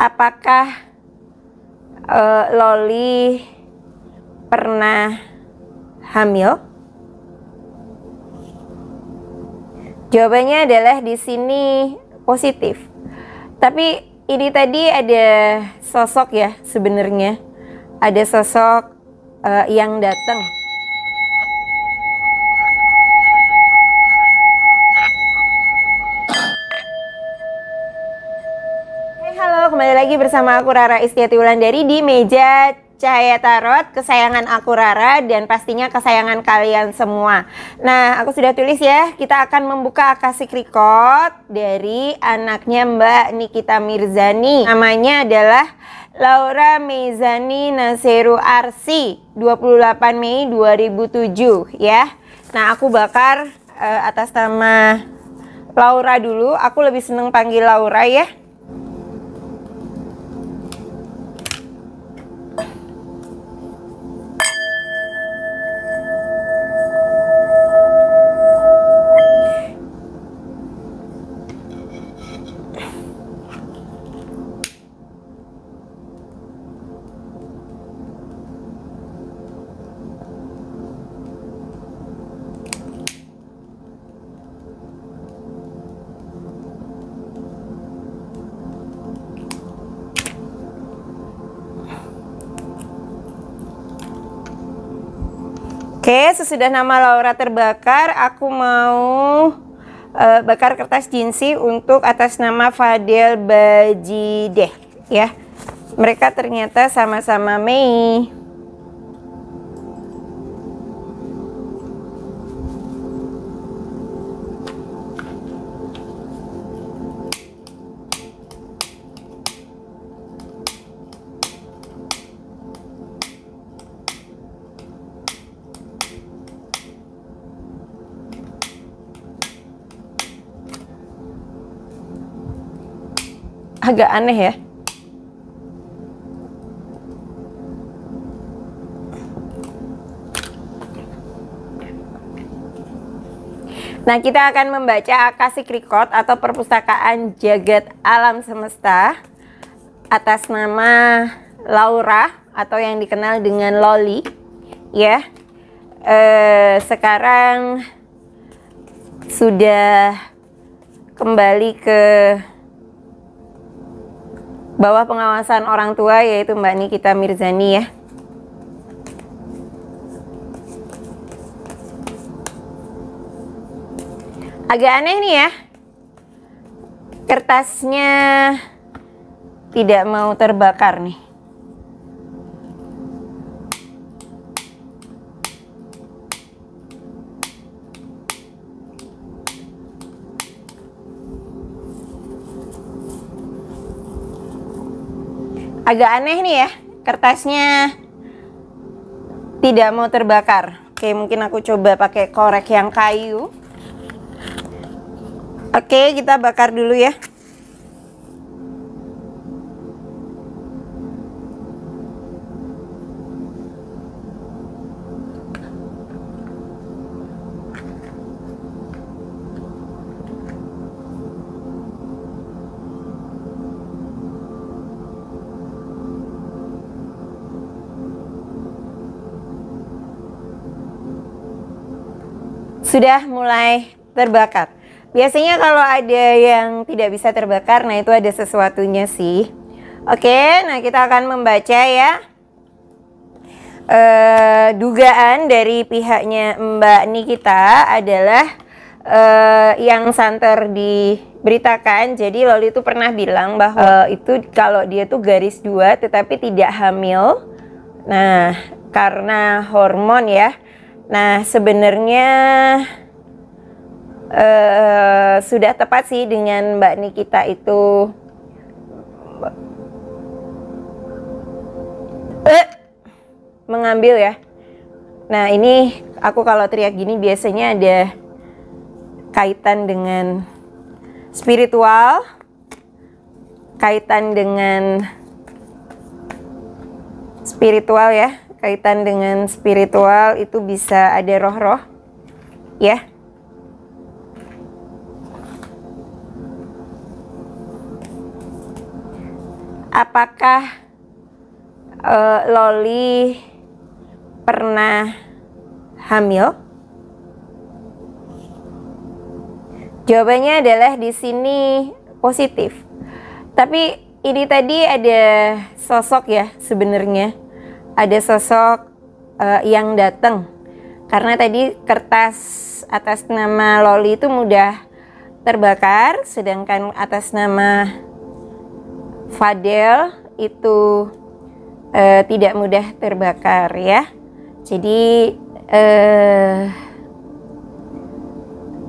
Apakah Loli pernah hamil? Jawabannya adalah di sini positif. Tapi ini tadi ada sosok ya sebenarnya. Ada sosok yang datang. Halo, kembali lagi bersama aku Rara Istiati Wulandari di meja Cahaya Tarot, kesayangan aku Rara dan pastinya kesayangan kalian semua. Nah, aku sudah tulis ya, kita akan membuka Akashic Record dari anaknya Mbak Nikita Mirzani. Namanya adalah Laura Meizani Naseru Arsi, 28 Mei 2007 ya. Nah, aku bakar atas nama Laura dulu, aku lebih seneng panggil Laura ya. Oke, sesudah nama Laura terbakar, aku mau bakar kertas jinsi untuk atas nama Fadel Bajideh ya. Mereka ternyata sama-sama Mei. Agak aneh ya. Nah, kita akan membaca Akashic Record atau perpustakaan jagat alam semesta atas nama Laura atau yang dikenal dengan Loli ya. Sekarang sudah kembali ke bawah pengawasan orang tua yaitu Mbak Nikita Mirzani ya. Agak aneh nih ya. Kertasnya tidak mau terbakar nih. Agak aneh nih ya, kertasnya tidak mau terbakar. Oke, mungkin aku coba pakai korek yang kayu. Oke, kita bakar dulu ya. Sudah mulai terbakar. Biasanya kalau ada yang tidak bisa terbakar, nah itu ada sesuatunya sih. Oke, nah kita akan membaca ya. Dugaan dari pihaknya Mbak Nikita adalah yang santer diberitakan. Jadi Loli itu pernah bilang bahwa itu kalau dia tuh garis 2 tetapi tidak hamil. Nah, karena hormon ya. Nah, sebenarnya sudah tepat sih dengan Mbak Nikita itu mengambil ya. Nah, ini aku kalau teriak gini biasanya ada kaitan dengan spiritual, kaitan dengan spiritual ya. Kaitan dengan spiritual itu bisa ada roh-roh ya. apakah Loli pernah hamil? Jawabannya adalah di sini positif. Tapi ini tadi ada sosok ya sebenarnya. Ada sosok yang datang. Karena tadi kertas atas nama Loli itu mudah terbakar, sedangkan atas nama Fadel itu tidak mudah terbakar ya. Jadi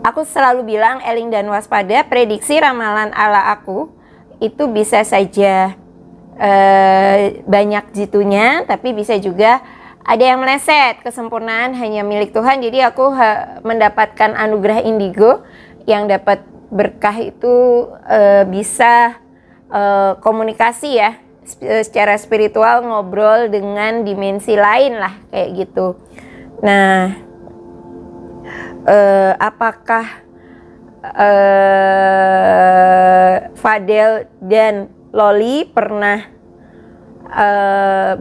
aku selalu bilang eling dan waspada, prediksi ramalan ala aku itu bisa saja banyak jitunya, tapi bisa juga ada yang meleset. Kesempurnaan hanya milik Tuhan. Jadi aku mendapatkan anugerah indigo yang dapat berkah itu bisa komunikasi ya, secara spiritual, ngobrol dengan dimensi lain lah kayak gitu. Nah, apakah Fadel dan Loli pernah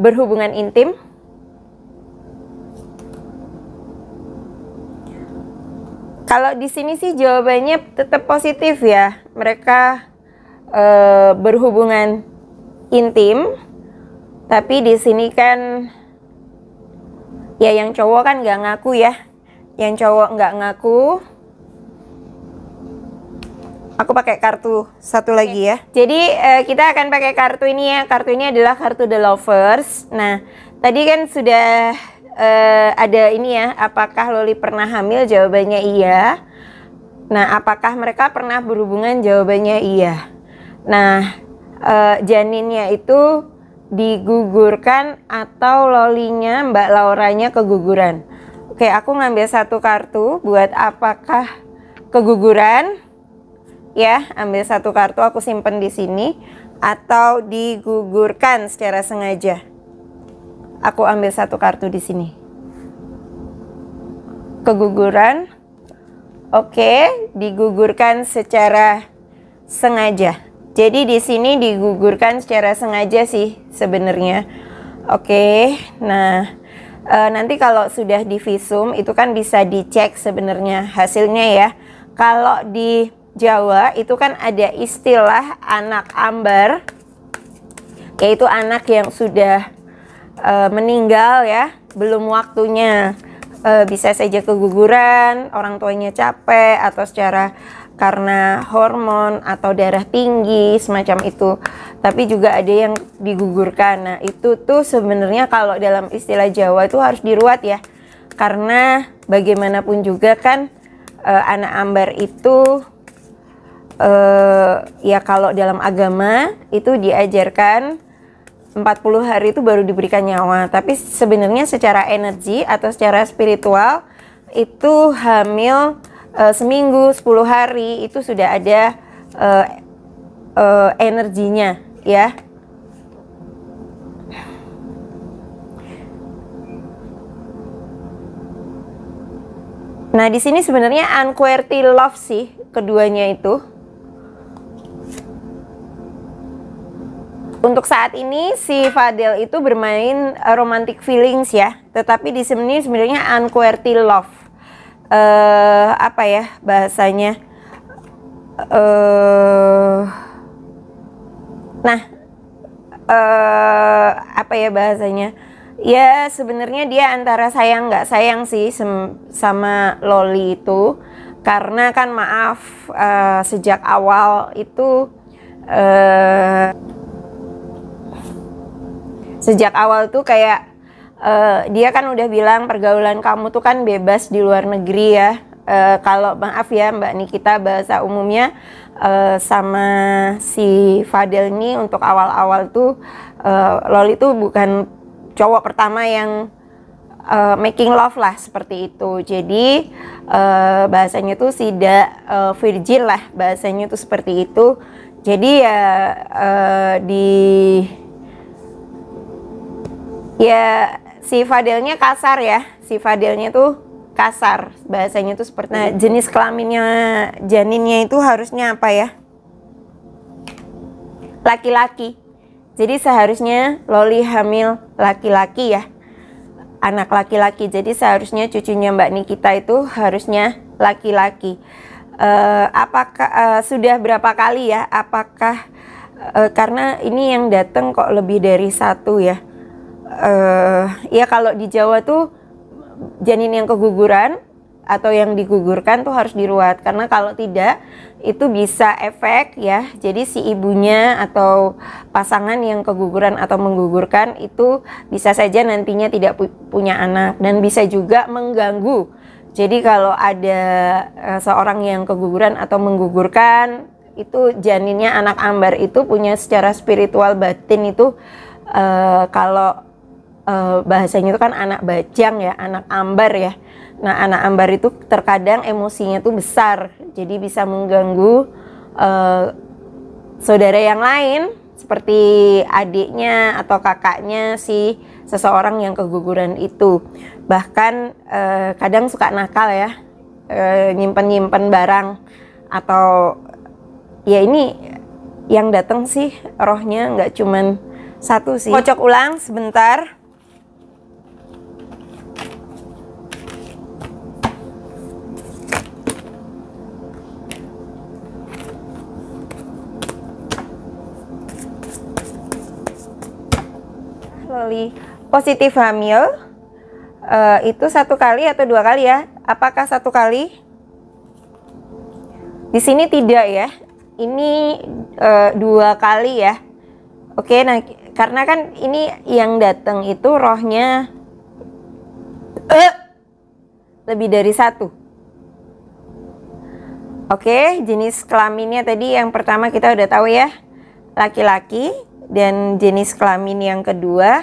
berhubungan intim? Kalau di sini sih jawabannya tetap positif ya. Mereka berhubungan intim, tapi di sini kan ya yang cowok kan nggak ngaku ya. Yang cowok nggak ngaku. Aku pakai kartu satu lagi ya. Jadi kita akan pakai kartu ini ya. Kartu ini adalah kartu The Lovers. Nah, tadi kan sudah ada ini ya. Apakah Loli pernah hamil? Jawabannya iya. Nah, apakah mereka pernah berhubungan? Jawabannya iya. Nah, janinnya itu digugurkan atau Lolinya, Mbak Lauranya keguguran. Oke, aku ngambil satu kartu buat apakah keguguran. Ya, ambil satu kartu, aku simpen di sini, atau digugurkan secara sengaja. Aku ambil satu kartu di sini. Keguguran. Oke, digugurkan secara sengaja. Jadi di sini digugurkan secara sengaja sih sebenarnya. Oke, nah nanti kalau sudah di visum itu kan bisa dicek sebenarnya hasilnya ya. Kalau di Jawa itu kan ada istilah anak ambar, yaitu anak yang sudah meninggal ya, belum waktunya. Bisa saja keguguran, orang tuanya capek, atau secara karena hormon atau darah tinggi semacam itu. Tapi juga ada yang digugurkan. Nah itu tuh sebenarnya kalau dalam istilah Jawa itu harus diruat ya, karena bagaimanapun juga kan anak ambar itu ya kalau dalam agama itu diajarkan 40 hari itu baru diberikan nyawa. Tapi sebenarnya secara energi atau secara spiritual itu hamil seminggu, 10 hari itu sudah ada energinya ya. Nah di sini sebenarnya unquery love sih keduanya itu. Untuk saat ini si Fadel itu bermain romantic feelings ya, tetapi di sini sebenarnya unquery love. Apa ya bahasanya? Apa ya bahasanya? Ya sebenarnya dia antara sayang nggak sayang sih sama Loli itu, karena kan maaf sejak awal itu tuh kayak dia kan udah bilang pergaulan kamu tuh kan bebas di luar negeri ya. Kalau maaf ya Mbak Nikita, bahasa umumnya sama si Fadel ini untuk awal-awal tuh Loli tuh bukan cowok pertama yang making love lah seperti itu. Jadi bahasanya tuh tidak virgin lah, bahasanya tuh seperti itu. Jadi ya si Fadelnya kasar ya, si Fadelnya tuh kasar, bahasanya tuh seperti. Nah jenis kelaminnya janinnya itu harusnya apa ya? Laki-laki. Jadi seharusnya Loli hamil laki-laki ya, anak laki-laki. Jadi seharusnya cucunya Mbak Nikita itu harusnya laki-laki. Apakah sudah berapa kali ya? Apakah karena ini yang datang kok lebih dari satu ya? Ya kalau di Jawa tuh janin yang keguguran atau yang digugurkan tuh harus diruat, karena kalau tidak itu bisa efek ya. Jadi si ibunya atau pasangan yang keguguran atau menggugurkan itu bisa saja nantinya tidak punya anak, dan bisa juga mengganggu. Jadi kalau ada seorang yang keguguran atau menggugurkan, itu janinnya anak ambar itu punya secara spiritual batin itu kalau bahasanya itu kan anak bajang ya, anak ambar ya. Nah, anak ambar itu terkadang emosinya tuh besar, jadi bisa mengganggu saudara yang lain seperti adiknya atau kakaknya si seseorang yang keguguran itu. Bahkan kadang suka nakal ya, nyimpen-nyimpen barang, atau ya ini yang datang sih rohnya nggak cuman satu sih. Kocok ulang sebentar. Loli positif hamil itu 1 kali atau 2 kali ya? Apakah 1 kali? Di sini tidak ya. Ini 2 kali ya. Oke, nah karena kan ini yang datang itu rohnya lebih dari 1. Oke, jenis kelaminnya tadi yang pertama kita udah tahu ya, laki-laki. Dan jenis kelamin yang kedua,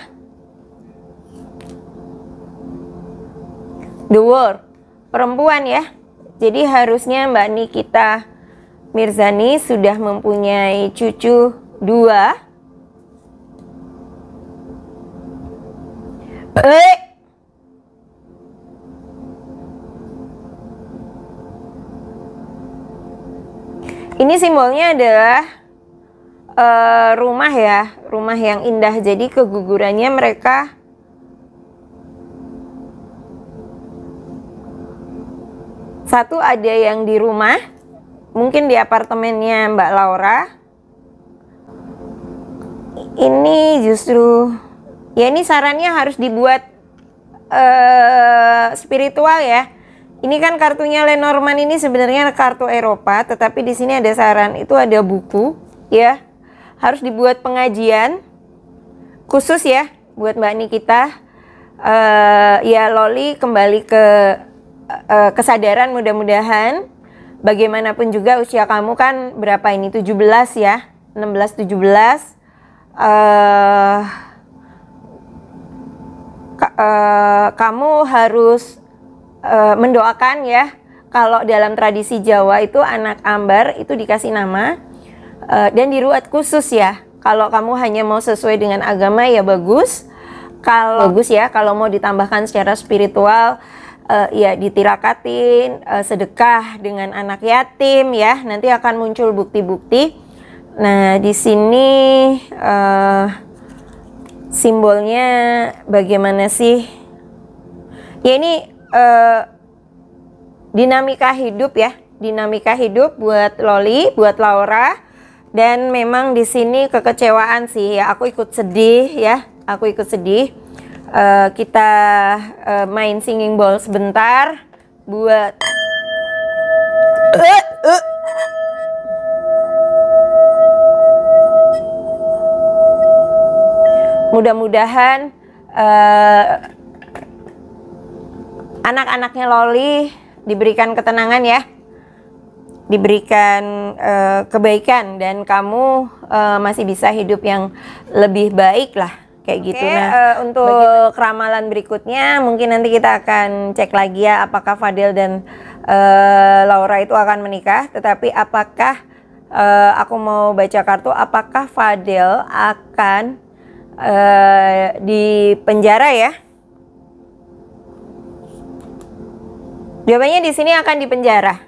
the world, perempuan ya. Jadi harusnya Mbak Nikita Mirzani sudah mempunyai cucu 2. Ini simbolnya adalah rumah ya, rumah yang indah. Jadi kegugurannya mereka satu ada yang di rumah, mungkin di apartemennya Mbak Laura. Ini justru ya, ini sarannya harus dibuat spiritual ya. Ini kan kartunya Lenormand, ini sebenarnya kartu Eropa, tetapi di sini ada saran, itu ada buku ya. Harus dibuat pengajian khusus ya buat Mbak Nikita. Ya Loli kembali ke kesadaran, mudah-mudahan. Bagaimanapun juga usia kamu kan berapa ini, 17 ya, 16-17. Kamu harus mendoakan ya. Kalau dalam tradisi Jawa itu anak ambar itu dikasih nama dan diruat khusus ya. Kalau kamu hanya mau sesuai dengan agama ya bagus. Kalau bagus ya, kalau mau ditambahkan secara spiritual ya ditirakatin, sedekah dengan anak yatim ya. Nanti akan muncul bukti-bukti. Nah, di sini simbolnya bagaimana sih? Ya ini dinamika hidup ya. Dinamika hidup buat Loli, buat Laura. Dan memang di sini kekecewaan sih ya, aku ikut sedih ya, aku ikut sedih. Kita main singing bowl sebentar buat mudah-mudahan anak-anaknya Loli diberikan ketenangan ya, diberikan kebaikan, dan kamu masih bisa hidup yang lebih baik lah kayak gitu. Nah, untuk ramalan berikutnya mungkin nanti kita akan cek lagi ya, apakah Fadel dan Laura itu akan menikah. Tetapi apakah aku mau baca kartu, apakah Fadel akan di penjara ya? Jawabannya di sini akan dipenjara.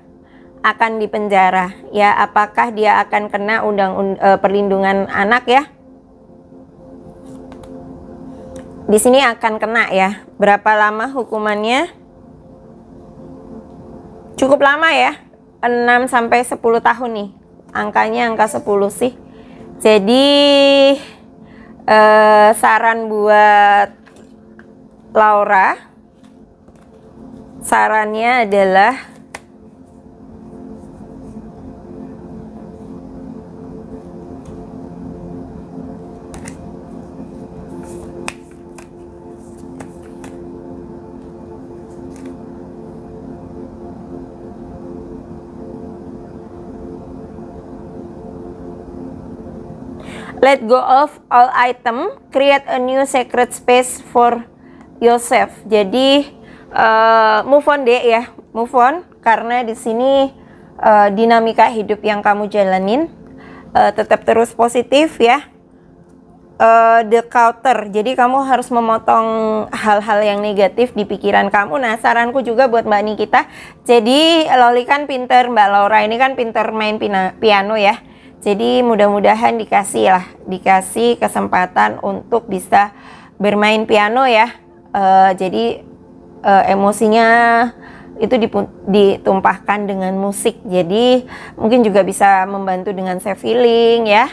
Akan dipenjara ya. Apakah dia akan kena perlindungan anak ya? di sini akan kena ya. Berapa lama hukumannya? Cukup lama ya, 6 sampai 10 tahun nih. Angkanya angka 10 sih. Jadi saran buat Laura, sarannya adalah let go of all item, create a new sacred space for yourself. Jadi move on deh ya, move on, karena di sini dinamika hidup yang kamu jalanin tetap terus positif ya. The counter, jadi kamu harus memotong hal-hal yang negatif di pikiran kamu. Nah, saranku juga buat Mbak Nikita, jadi Loli kan pinter, Mbak Laura ini kan pinter main piano ya. Jadi mudah-mudahan dikasih kesempatan untuk bisa bermain piano ya. Jadi emosinya itu ditumpahkan dengan musik. Jadi mungkin juga bisa membantu dengan self healing ya.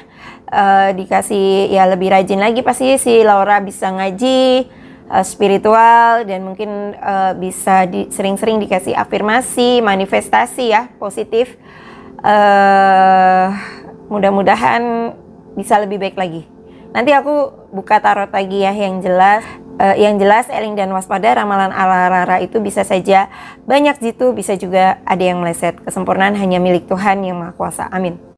Dikasih ya lebih rajin lagi, pasti si Laura bisa ngaji spiritual, dan mungkin bisa sering-sering dikasih afirmasi, manifestasi ya, positif. Mudah-mudahan bisa lebih baik lagi. Nanti aku buka tarot lagi ya, yang jelas eling dan waspada. Ramalan ala Rara itu bisa saja banyak jitu, bisa juga ada yang meleset. Kesempurnaan hanya milik Tuhan yang Maha Kuasa. Amin.